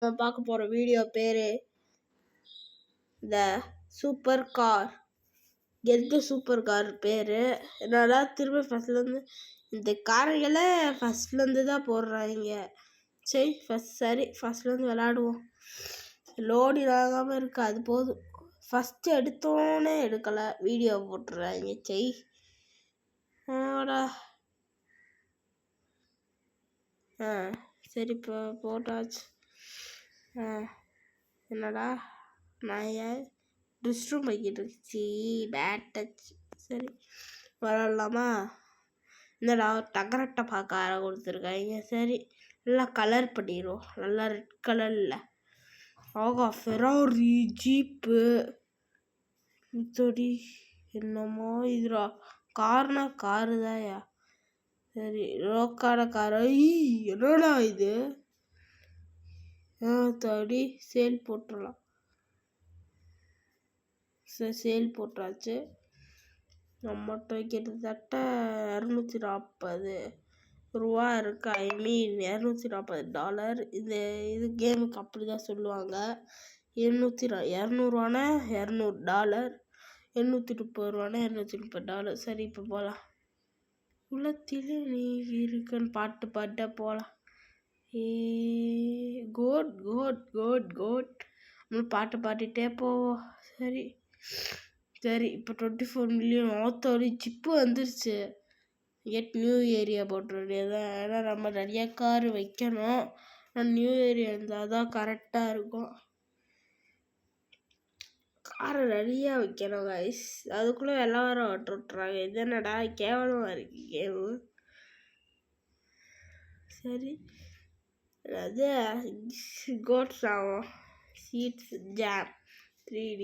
பார்க்க போகிற வீடியோ பேர் த சூப்பர் கார். எந்த சூப்பர் கார் பேர் என்னடா திரும்ப ஃபஸ்ட்லேருந்து இந்த காரைகளை ஃபஸ்ட்லேருந்து தான் போடுறாங்க. சரி ஃபஸ்ட்லேருந்து விளாடுவோம். லோடிங் ஆகாமல் இருக்கு, அது போதும். ஃபஸ்ட்டு எடுத்தோன்னே எடுக்கலை, வீடியோ போட்டுடுறாங்க. சரி இப்போ போட்டாச்சு. என்னடா நான் ஏன் ரெஸ்ட் ரூம் போய்கிட்டு இருந்துச்சு, பேட் டச். சரி விளாட்லாமா? என்னடா டகரட்டை பார்க்க ஆர கொடுத்துருக்காங்க. சரி நல்லா கலர் பண்ணிடுவோம், நல்லா ரெட் கலரில். ஆகா ஃபெராரி ஜீப்பு தொடி என்னமோ இதுரா, கார்னா காரு தான்யா. சரி ரோக்கான கார். என்னடா இது? தடி சேல் போட்டுடலாம். சேல் போட்டாச்சு. நம்மகிட்ட கிட்டத்தட்ட 240 ரூபா இருக்கு. ஐ மீன் $240. இது கேமுக்கு அப்படி தான் சொல்லுவாங்க. 200ரூவானா $200, 830 ரூபானா $230. சரி இப்போ போகலாம். உள்ளத்திலே நீ இருக்குன்னு பாட்டு பாட்ட போகலாம். கோட் கோட் கோட் கோட் நம்ம பாட்டு பாடிட்டே போவோம். சரி இப்போ 24 மில்லியன் ஆத்தோடி ஜிப்பு வந்துருச்சு. கெட் நியூ ஏரியா போட்டுற வேண்டியதான். ஏன்னா நம்ம நிறையா கார் வைக்கணும். நியூ ஏரியா இருந்தால் தான் கரெக்டாக இருக்கும். காரை நிறையா வைக்கணும் கைஸ். அதுக்குள்ளே எல்லாரும் ஓட்டு விட்றாங்க. இது என்னடா கேவலமாக இருக்கு கேமு. சரி அது கோட்ஸ் ஆகும். சீட்ஸ் ஜாம் 3D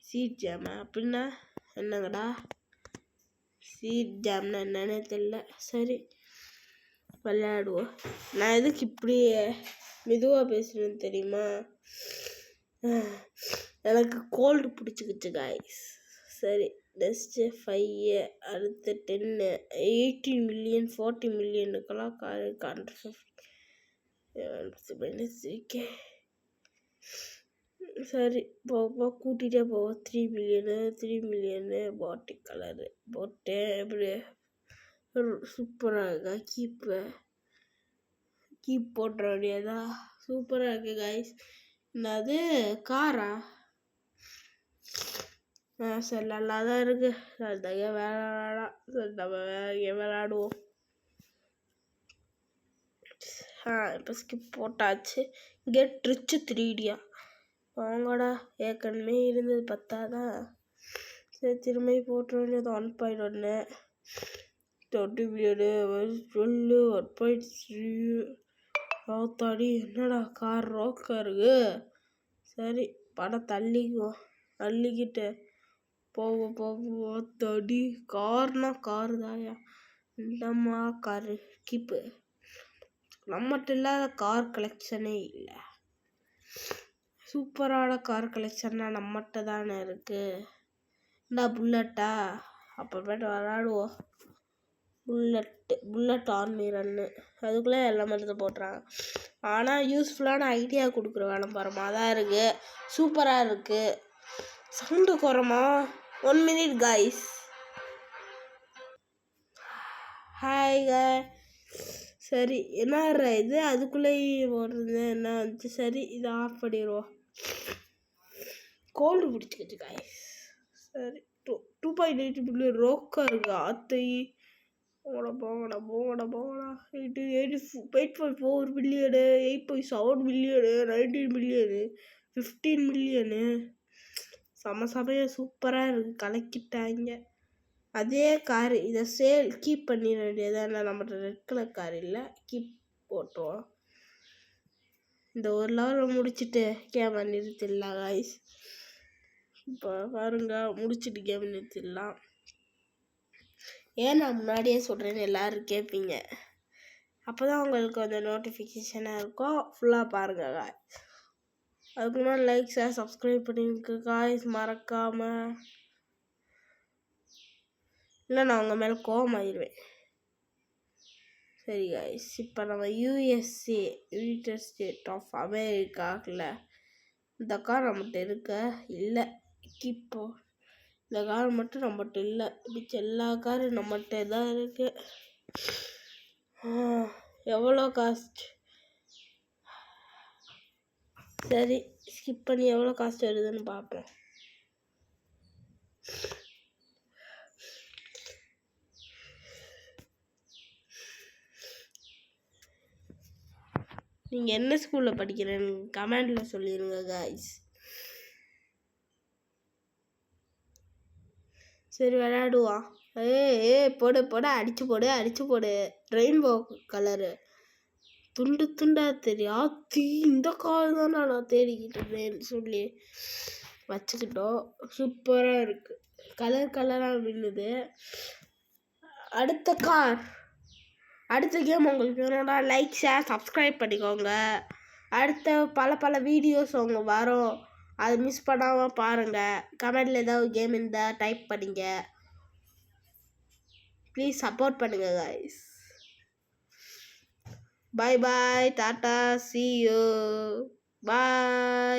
சீட் ஜாமா அப்படின்னா என்னங்கடா? சீட் ஜாம்னா என்னன்னே தெரியல. சரி விளையாடுவோம். நான் எதுக்கு இப்படி மெதுவாக பேசுகிறேன்னு தெரியுமா? எனக்கு கோல்டு பிடிச்சிக்கிச்சு காய்ஸ். சரி நெக்ஸ்ட்டு 5, அடுத்து 10, 18 மில்லியன் 40 மில்லியனுக்கெல்லாம் இருக்கே. சரி போக கூட்டிகிட்டே போவோம். 3 மில்லியனு பாட்டி கலரு போட்டேன். எப்படி சூப்பராக இருக்கா? கீப் போட்டுற வேண்டியதா? சூப்பராக இருக்கு கைஸ். என்னது காரா? சரி நல்லா தான் இருக்கு. அதுதாங்க வேணாம். சரி நம்ம வேற விளாடுவோம். இப்போ ஸ்கிப் போட்டாச்சு. கெட் ரிச் 3Dயா வாங்கடா. ஏற்கனவே இருந்தது பத்தாதான். சரி திரும்பி போட்டுற வேண்டியது. 1.1 20 மில்லியனு 12 1.3. தாடி என்னடா கார் ரோக்கா இருக்கு. சரி படம் தள்ளிக்கிட்டு போக தடி. கார்னா காரு தாயா. இந்தம்மா காரு கீப்பு. நம்மகிட்ட இல்லாத கார் கலெக்ஷனே இல்லை. சூப்பரான கார் கலெக்ஷன்னா நம்மகிட்ட தானே இருக்கு. இந்த புல்லட்டா அப்புறமேட்டு விளாடுவோம். புல்லட் ஆர்மி ரன்னு அதுக்குள்ளே எல்லாம் எடுத்து போட்டுறாங்க. ஆனால் யூஸ்ஃபுல்லான ஐடியா கொடுக்குற விளம்பரமாக தான் இருக்குது. சூப்பராக இருக்குது. சவுண்டு குறமா 1 minute guys. ஹாய் சரி என்ன இது அதுக்குள்ளேயே போடுறது என்ன வந்துச்சு. சரி இதை ஆஃப் பண்ணிடுவோம். கோல்டு பிடிச்சிக்கிச்சு காய்ஸ். சரி 2.8 மில்லியன் ரோக்கா இருக்கு. ஆத்தை போங்கடா 8.4 மில்லியனு 8.7 மில்லியனு 19 மில்லியனு 15 மில்லியனு. சமயம் சூப்பராக இருக்கு. கலக்கிட்டாங்க. அதே கார் இதை கீப் பண்ணிட வேண்டியதான். நம்மகிட்ட ரெட் கலர் கார் இல்லை. கீப் போட்டுருவோம். இந்த ஒரு லெவலில் முடிச்சுட்டு கேமை நிறுத்திடலாம் காய்ஸ். இப்போ பாருங்க முடிச்சுட்டு கேம் நிறுத்திடலாம். ஏன் நான் முன்னாடியே சொல்கிறேன்னு எல்லோரும் கேட்பீங்க. அப்போ தான் உங்களுக்கு அந்த நோட்டிஃபிகேஷனாக இருக்கும். ஃபுல்லாக பாருங்கள் காய்ஸ். அதுக்கு முன்னாடி லைக் ஷேர் சப்ஸ்கிரைப் பண்ணிருக்கு காய்ஸ் மறக்காமல். இல்லை நான் உங்கள் மேலே கோவமாயிருவேன். சரி கைஸ், இப்போ நம்ம யூஎஸ்ஏ யுனைடெட் ஸ்டேட் ஆஃப் அமெரிக்காவில் இந்த கார் நம்மகிட்ட இருக்க இல்லை. இப்போ இந்த கார் மட்டும் நம்மகிட்ட இல்லை, மிச்ச எல்லா காரும் நம்மகிட்ட தான் இருக்கு. எவ்வளோ காஸ்ட்? சரி, ஸ்கிப் பண்ணி எவ்வளோ காஸ்ட் வருதுன்னு பார்ப்போம். நீங்கள் என்ன ஸ்கூலில் படிக்கிறேன்னு கமெண்டில் சொல்லிடுங்க காய்ஸ். சரி விளையாடுவான். போடு போடு, அடிச்சு போடு அடிச்சு போடு. ரெயின்போ கலரு துண்டு துண்டா தெரியா இந்த கால் தான் நான் தேடிக்கிட்டு இருந்தேன்னு சொல்லி வச்சுக்கிட்டோம். சூப்பராக இருக்குது, கலர் கலராக மின்னுது. அடுத்த கார், அடுத்த கேம் உங்களுக்கு வேணும்னா லைக் ஷேர் சப்ஸ்கிரைப் பண்ணிக்கோங்க. அடுத்த பல வீடியோஸ் அவங்க வரும், அதை மிஸ் பண்ணாமல் பாருங்கள். கமெண்டில் ஏதாவது கேம் இருந்தால் டைப் பண்ணிங்க. ப்ளீஸ் சப்போர்ட் பண்ணுங்கள் guys. Bye bye, Tata, see you, bye.